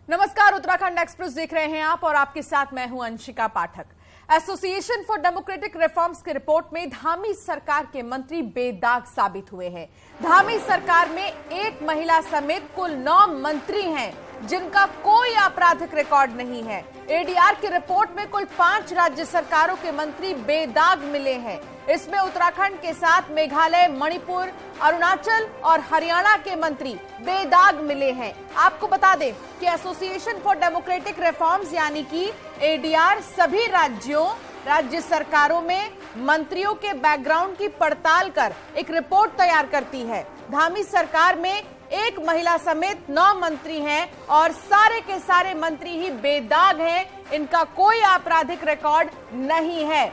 नमस्कार, उत्तराखंड एक्सप्रेस देख रहे हैं आप और आपके साथ मैं हूं अंशिका पाठक। एसोसिएशन फॉर डेमोक्रेटिक रिफॉर्म्स की रिपोर्ट में धामी सरकार के मंत्री बेदाग साबित हुए हैं। धामी सरकार में एक महिला समेत कुल 9 मंत्री हैं जिनका कोई आपराधिक रिकॉर्ड नहीं है। एडीआर की रिपोर्ट में कुल 5 राज्य सरकारों के मंत्री बेदाग मिले हैं। इसमें उत्तराखंड के साथ मेघालय, मणिपुर, अरुणाचल और हरियाणा के मंत्री बेदाग मिले हैं। आपको बता दें कि एसोसिएशन फॉर डेमोक्रेटिक रिफॉर्म्स यानी कि एडीआर सभी राज्य सरकारों में मंत्रियों के बैकग्राउंड की पड़ताल कर एक रिपोर्ट तैयार करती है। धामी सरकार में एक महिला समेत 9 मंत्री हैं और सारे के सारे मंत्री ही बेदाग हैं। इनका कोई आपराधिक रिकॉर्ड नहीं है।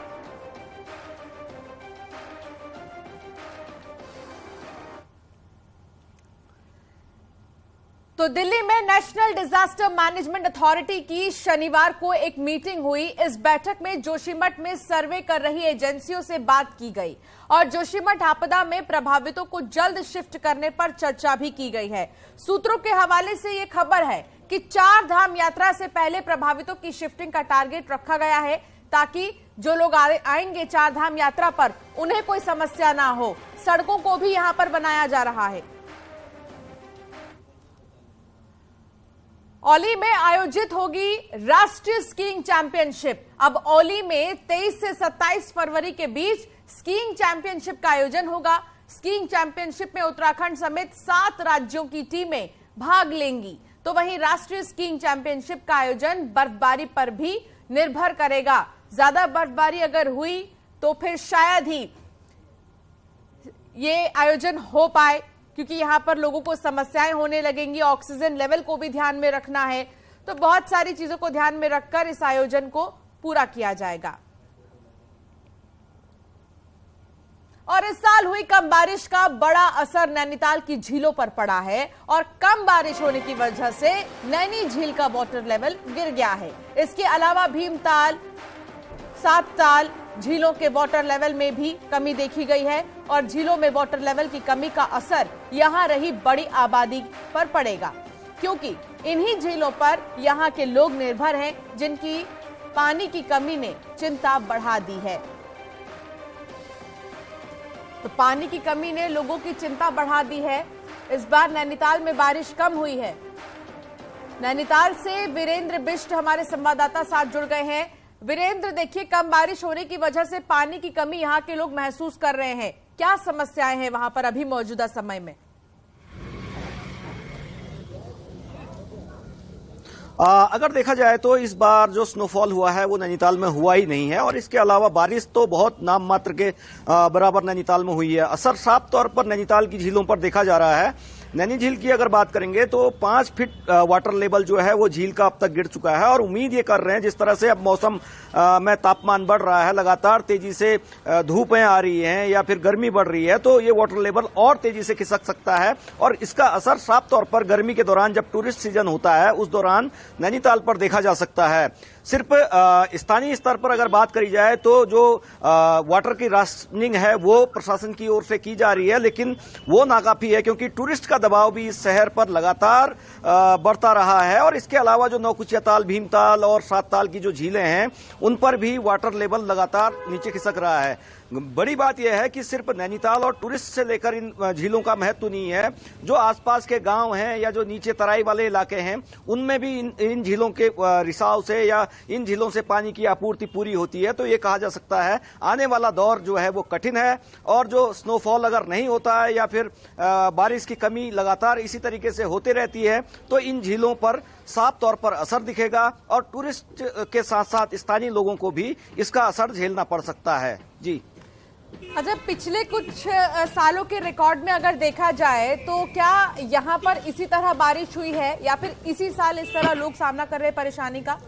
तो दिल्ली में नेशनल डिजास्टर मैनेजमेंट अथॉरिटी की शनिवार को एक मीटिंग हुई। इस बैठक में जोशीमठ में सर्वे कर रही एजेंसियों से बात की गई और जोशीमठ आपदा में प्रभावितों को जल्द शिफ्ट करने पर चर्चा भी की गई है। सूत्रों के हवाले से यह खबर है कि 4 धाम यात्रा से पहले प्रभावितों की शिफ्टिंग का टारगेट रखा गया है ताकि जो लोग आएंगे 4 धाम यात्रा पर उन्हें कोई समस्या ना हो। सड़कों को भी यहां पर बनाया जा रहा है। औली में आयोजित होगी राष्ट्रीय स्कीइंग चैंपियनशिप। अब औली में 23 से 27 फरवरी के बीच स्कीइंग चैंपियनशिप का आयोजन होगा। स्कीइंग चैंपियनशिप में उत्तराखंड समेत 7 राज्यों की टीमें भाग लेंगी। तो वहीं राष्ट्रीय स्कीइंग चैंपियनशिप का आयोजन बर्फबारी पर भी निर्भर करेगा। ज्यादा बर्फबारी अगर हुई तो फिर शायद ही ये आयोजन हो पाए, क्योंकि यहां पर लोगों को समस्याएं होने लगेंगी। ऑक्सीजन लेवल को भी ध्यान में रखना है, तो बहुत सारी चीजों को ध्यान में रखकर इस आयोजन को पूरा किया जाएगा। और इस साल हुई कम बारिश का बड़ा असर नैनीताल की झीलों पर पड़ा है और कम बारिश होने की वजह से नैनी झील का वाटर लेवल गिर गया है। इसके अलावा भीमताल, सातताल झीलों के वाटर लेवल में भी कमी देखी गई है और झीलों में वाटर लेवल की कमी का असर यहां रही बड़ी आबादी पर पड़ेगा, क्योंकि इन्हीं झीलों पर यहां के लोग निर्भर हैं जिनकी पानी की कमी ने चिंता बढ़ा दी है। तो पानी की कमी ने लोगों की चिंता बढ़ा दी है। इस बार नैनीताल में बारिश कम हुई है। नैनीताल से वीरेंद्र बिष्ट हमारे संवाददाता साथ जुड़ गए हैं। वीरेंद्र, देखिए, कम बारिश होने की वजह से पानी की कमी यहाँ के लोग महसूस कर रहे हैं। क्या समस्याएं हैं वहां पर अभी मौजूदा समय में? अगर देखा जाए तो इस बार जो स्नोफॉल हुआ है वो नैनीताल में हुआ ही नहीं है और इसके अलावा बारिश तो बहुत नाम मात्र के बराबर नैनीताल में हुई है। असर साफ तौर पर नैनीताल की झीलों पर देखा जा रहा है। नैनी झील की अगर बात करेंगे तो 5 फीट वाटर लेवल जो है वो झील का अब तक गिर चुका है और उम्मीद ये कर रहे हैं जिस तरह से अब मौसम में तापमान बढ़ रहा है, लगातार तेजी से धूपें आ रही हैं या फिर गर्मी बढ़ रही है, तो ये वाटर लेवल और तेजी से खिसक सकता है और इसका असर साफ तौर पर गर्मी के दौरान जब टूरिस्ट सीजन होता है उस दौरान नैनीताल पर देखा जा सकता है। सिर्फ स्थानीय स्तर पर अगर बात करी जाए तो जो वाटर की राशनिंग है वो प्रशासन की ओर से की जा रही है, लेकिन वो नाकाफी है क्योंकि टूरिस्ट का दबाव भी इस शहर पर लगातार बढ़ता रहा है और इसके अलावा जो नौकुचिया ताल, भीमताल और सातताल की जो झीलें हैं उन पर भी वाटर लेवल लगातार नीचे खिसक रहा है। बड़ी बात यह है कि सिर्फ नैनीताल और टूरिस्ट से लेकर इन झीलों का महत्व नहीं है, जो आसपास के गांव हैं या जो नीचे तराई वाले इलाके हैं उनमें भी इन झीलों के रिसाव से या इन झीलों से पानी की आपूर्ति पूरी होती है। तो ये कहा जा सकता है आने वाला दौर जो है वो कठिन है और जो स्नोफॉल अगर नहीं होता है या फिर बारिश की कमी लगातार इसी तरीके से होती रहती है तो इन झीलों पर साफ तौर पर असर दिखेगा और टूरिस्ट के साथ साथ स्थानीय लोगों को भी इसका असर झेलना पड़ सकता है। जी, अच्छा, पिछले कुछ सालों के रिकॉर्ड में अगर देखा जाए तो क्या यहाँ पर इसी तरह बारिश हुई है या फिर इसी साल इस तरह लोग सामना कर रहे हैं परेशानी का?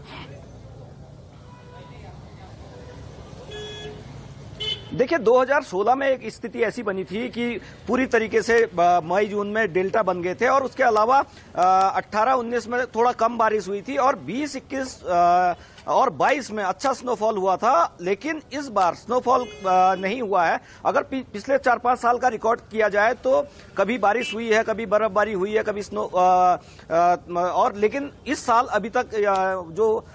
देखिए, 2016 में एक स्थिति ऐसी बनी थी कि पूरी तरीके से मई जून में डेल्टा बन गए थे और उसके अलावा 18-19 में थोड़ा कम बारिश हुई थी और 20-21 और 22 में अच्छा स्नोफॉल हुआ था, लेकिन इस बार स्नोफॉल नहीं हुआ है। अगर पिछले 4-5 साल का रिकॉर्ड किया जाए तो कभी बारिश हुई है, कभी बर्फबारी हुई है, कभी स्नो और लेकिन इस साल अभी तक जो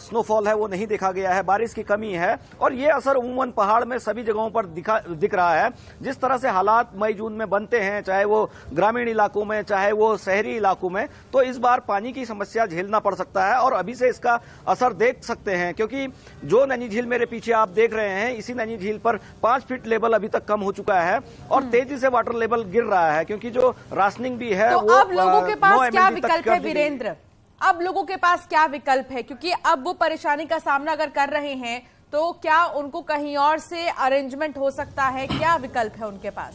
स्नोफॉल है वो नहीं देखा गया है, बारिश की कमी है। और ये असर उमूमन पहाड़ में सभी जगहों पर दिख रहा है। जिस तरह से हालात मई जून में बनते हैं, चाहे वो ग्रामीण इलाकों में चाहे वो शहरी इलाकों में, तो इस बार पानी की समस्या झेलना पड़ सकता है और अभी से इसका असर देख सकते हैं। क्योंकि जो नैनी झील मेरे पीछे आप देख रहे हैं, इसी नैनी झील पर 5 फीट लेवल अभी तक कम हो चुका है और तेजी से वाटर लेवल गिर रहा है, क्योंकि जो राशनिंग भी है तो वो अब लोगों के पास क्या विकल्प है वीरेंद्र? अब लोगों के पास क्या विकल्प है? क्योंकि अब वो परेशानी का सामना अगर कर रहे हैं तो क्या उनको कहीं और से अरेंजमेंट हो सकता है? क्या विकल्प है उनके पास?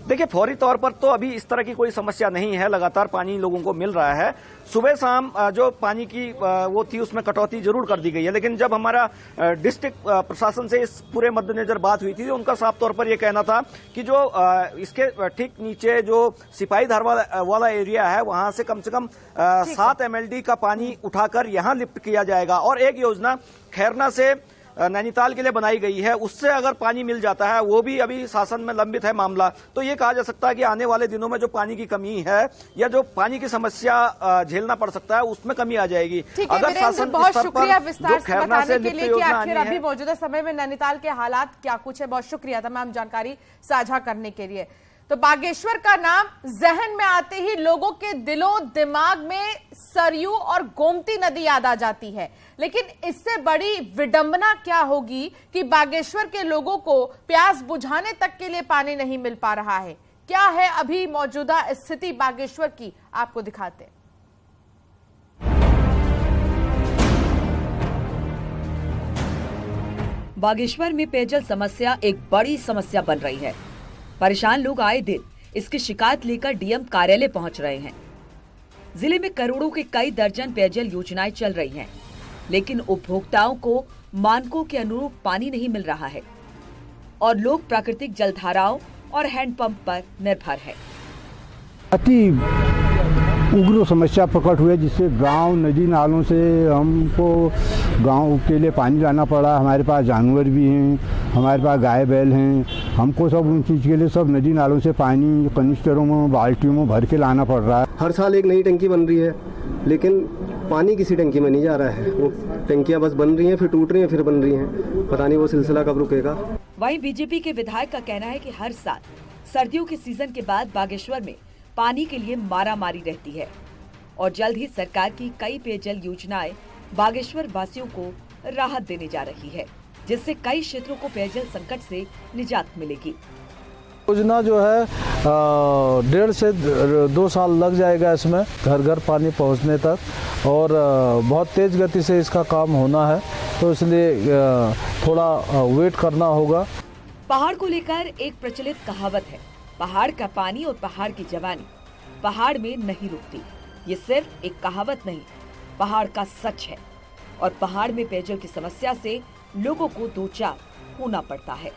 देखिए, फौरी तौर पर तो अभी इस तरह की कोई समस्या नहीं है, लगातार पानी लोगों को मिल रहा है। सुबह शाम जो पानी की वो थी उसमें कटौती जरूर कर दी गई है, लेकिन जब हमारा डिस्ट्रिक्ट प्रशासन से इस पूरे मद्देनजर बात हुई थी तो उनका साफ तौर पर यह कहना था कि जो इसके ठीक नीचे जो सिपाही धार वाला एरिया है, वहां से कम 7 MLD का पानी उठाकर यहां लिफ्ट किया जाएगा। और एक योजना खैरना से नैनीताल के लिए बनाई गई है, उससे अगर पानी मिल जाता है, वो भी अभी शासन में लंबित है मामला, तो ये कहा जा सकता है कि आने वाले दिनों में जो पानी की कमी है या जो पानी की समस्या झेलना पड़ सकता है उसमें कमी आ जाएगी। अगर शासन बहुत शुक्रिया विस्तार से बताने के लिए कि आखिर अभी मौजूदा समय में नैनीताल के हालात क्या कुछ है। बहुत शुक्रिया तमाम जानकारी साझा करने के लिए। तो बागेश्वर का नाम जहन में आते ही लोगों के दिलो दिमाग में सरयू और गोमती नदी याद आ जाती है, लेकिन इससे बड़ी विडंबना क्या होगी कि बागेश्वर के लोगों को प्यास बुझाने तक के लिए पानी नहीं मिल पा रहा है। क्या है अभी मौजूदा स्थिति बागेश्वर की, आपको दिखाते हैं। बागेश्वर में पेयजल समस्या एक बड़ी समस्या बन रही है। परेशान लोग आए दिन इसकी शिकायत लेकर डीएम कार्यालय पहुंच रहे हैं। जिले में करोड़ों के कई दर्जन पेयजल योजनाएं चल रही हैं, लेकिन उपभोक्ताओं को मानकों के अनुरूप पानी नहीं मिल रहा है और लोग प्राकृतिक जलधाराओं और हैंडपंप पर निर्भर है। अति उग्र समस्या प्रकट हुई, जिससे गांव नदी नालों से हमको गांव के लिए पानी लाना पड़ा। हमारे पास जानवर भी हैं, हमारे पास गाय बैल हैं, हमको सब उन चीज़ के लिए सब नदी नालों से पानी कनिस्टरों में बाल्टियों में भर के लाना पड़ रहा है। हर साल एक नई टंकी बन रही है, लेकिन पानी किसी टंकी में नहीं जा रहा है। वो टंकियां बस बन रही हैं, फिर टूट रही हैं, फिर बन रही हैं। पता नहीं वो सिलसिला कब रुकेगा। वहीं बीजेपी के विधायक का कहना है कि हर साल सर्दियों के सीजन के बाद बागेश्वर में पानी के लिए मारामारी रहती है और जल्द ही सरकार की कई पेयजल योजनाएं बागेश्वर वासियों को राहत देने जा रही है, जिससे कई क्षेत्रों को पेयजल संकट से निजात मिलेगी। योजना जो है 1.5 से 2 साल लग जाएगा इसमें घर घर पानी पहुंचने तक और बहुत तेज गति से इसका काम होना है, तो इसलिए थोड़ा वेट करना होगा। पहाड़ को लेकर एक प्रचलित कहावत है, पहाड़ का पानी और पहाड़ की जवानी पहाड़ में नहीं रुकती। ये सिर्फ एक कहावत नहीं, पहाड़ का सच है और पहाड़ में पेयजल की समस्या से लोगों को दो चार होना पड़ता है।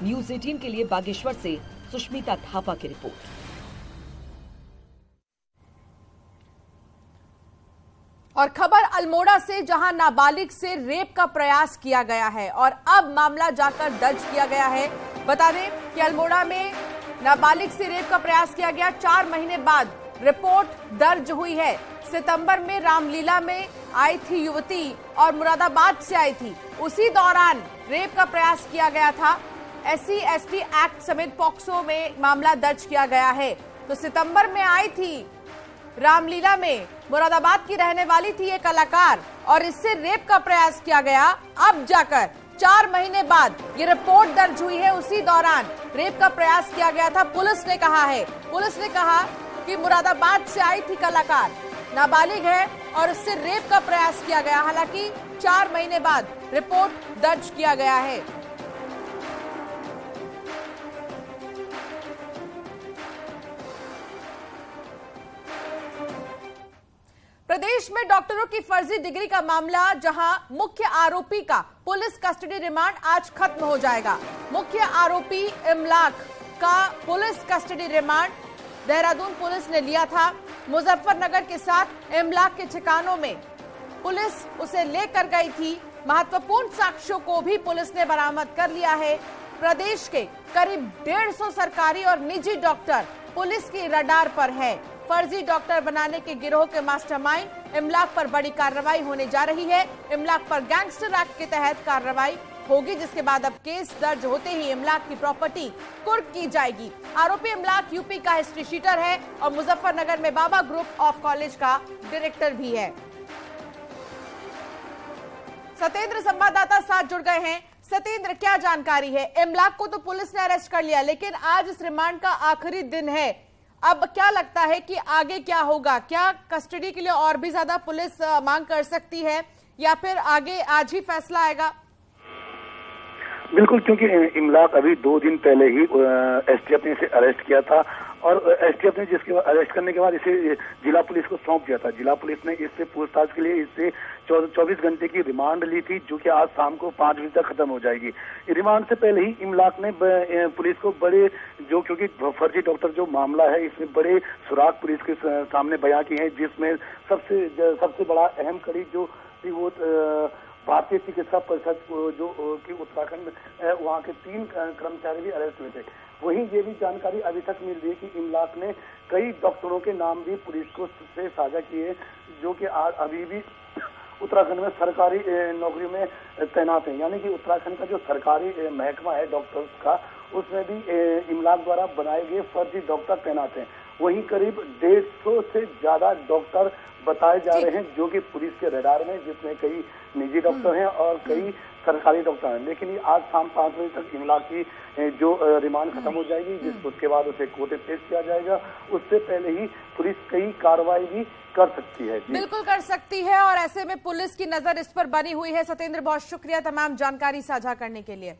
न्यूज़ 18 के लिए बागेश्वर से सुष्मिता थापा की रिपोर्ट। और खबर अल्मोड़ा से, जहां नाबालिग से रेप का प्रयास किया गया है और अब मामला जाकर दर्ज किया गया है। बता दें कि अल्मोड़ा में नाबालिग से रेप का प्रयास किया गया, 4 महीने बाद रिपोर्ट दर्ज हुई है। सितंबर में रामलीला में आई थी युवती और मुरादाबाद से आई थी, उसी दौरान रेप का प्रयास किया गया था। SC/ST एक्ट समेत पॉक्सो में मामला दर्ज किया गया है। तो सितंबर में आई थी रामलीला में, मुरादाबाद की रहने वाली थी ये कलाकार और इससे रेप का प्रयास किया गया। अब जाकर 4 महीने बाद ये रिपोर्ट दर्ज हुई है, उसी दौरान रेप का प्रयास किया गया था। पुलिस ने कहा कि मुरादाबाद से आई थी कलाकार, नाबालिग है और उससे रेप का प्रयास किया गया। हालांकि 4 महीने बाद रिपोर्ट दर्ज किया गया है। प्रदेश में डॉक्टरों की फर्जी डिग्री का मामला, जहां मुख्य आरोपी का पुलिस कस्टडी रिमांड आज खत्म हो जाएगा। मुख्य आरोपी इमलाक का police custody remand Dehradun police ने लिया था। मुजफ्फरनगर के साथ इमलाक के ठिकानों में पुलिस उसे लेकर गई थी। महत्वपूर्ण साक्ष्यों को भी पुलिस ने बरामद कर लिया है। प्रदेश के करीब 150 सरकारी और निजी डॉक्टर पुलिस की रडार पर है। फर्जी डॉक्टर बनाने के गिरोह के मास्टरमाइंड इमलाक पर बड़ी कार्रवाई होने जा रही है। इमलाक पर गैंगस्टर एक्ट के तहत कार्रवाई होगी, जिसके बाद अब केस दर्ज होते ही इमलाक की प्रॉपर्टी कुर्क की जाएगी। आरोपी इमलाक यूपी का हिस्ट्री शीटर है और मुजफ्फरनगर में बाबा ग्रुप ऑफ कॉलेज का डायरेक्टर भी है। सतेंद्र संवाददाता साथ जुड़ गए हैं। सतेंद्र, क्या जानकारी है? इमलाक को तो पुलिस ने अरेस्ट कर लिया, लेकिन आज इस रिमांड का आखिरी दिन है। अब क्या लगता है कि आगे क्या होगा? क्या कस्टडी के लिए और भी ज्यादा पुलिस मांग कर सकती है या फिर आगे आज ही फैसला आएगा? बिल्कुल, क्योंकि इमलाक अभी 2 दिन पहले ही एसटीएफ ने इसे अरेस्ट किया था और एसटीएफ ने जिसके अरेस्ट करने के बाद इसे जिला पुलिस को सौंप दिया था। जिला पुलिस ने इससे पूछताछ के लिए इससे 24 घंटे की रिमांड ली थी, जो कि आज शाम को 5 बजे तक खत्म हो जाएगी। रिमांड से पहले ही इमलाक ने पुलिस को बड़े क्योंकि फर्जी डॉक्टर जो मामला है, इसमें बड़े सुराग पुलिस के सामने बयां किए हैं, जिसमें सबसे बड़ा अहम कड़ी जो वो भारतीय चिकित्सा परिषद जो कि उत्तराखंड वहाँ के 3 कर्मचारी भी अरेस्ट हुए थे। वहीं ये भी जानकारी अभी तक मिल रही है कि इमलाक ने कई डॉक्टरों के नाम भी पुलिस को से साझा किए, जो कि अभी भी उत्तराखंड में सरकारी नौकरी में तैनात हैं। यानी कि उत्तराखंड का जो सरकारी महकमा है डॉक्टर्स का, उसमें भी इमलाक द्वारा बनाए गए फर्जी डॉक्टर तैनात हैं। वहीं करीब 150 से ज्यादा डॉक्टर बताए जा रहे हैं जो कि पुलिस के रडार में, जिसमें कई निजी डॉक्टर हैं और कई सरकारी डॉक्टर हैं। लेकिन आज शाम 5 बजे तक इमलाक की जो रिमांड खत्म हो जाएगी, उसके बाद उसे कोर्ट में पेश किया जाएगा। उससे पहले ही पुलिस कई कार्रवाई भी कर सकती है। बिल्कुल कर सकती है और ऐसे में पुलिस की नजर इस पर बनी हुई है। सतेंद्र, बहुत शुक्रिया तमाम जानकारी साझा करने के लिए।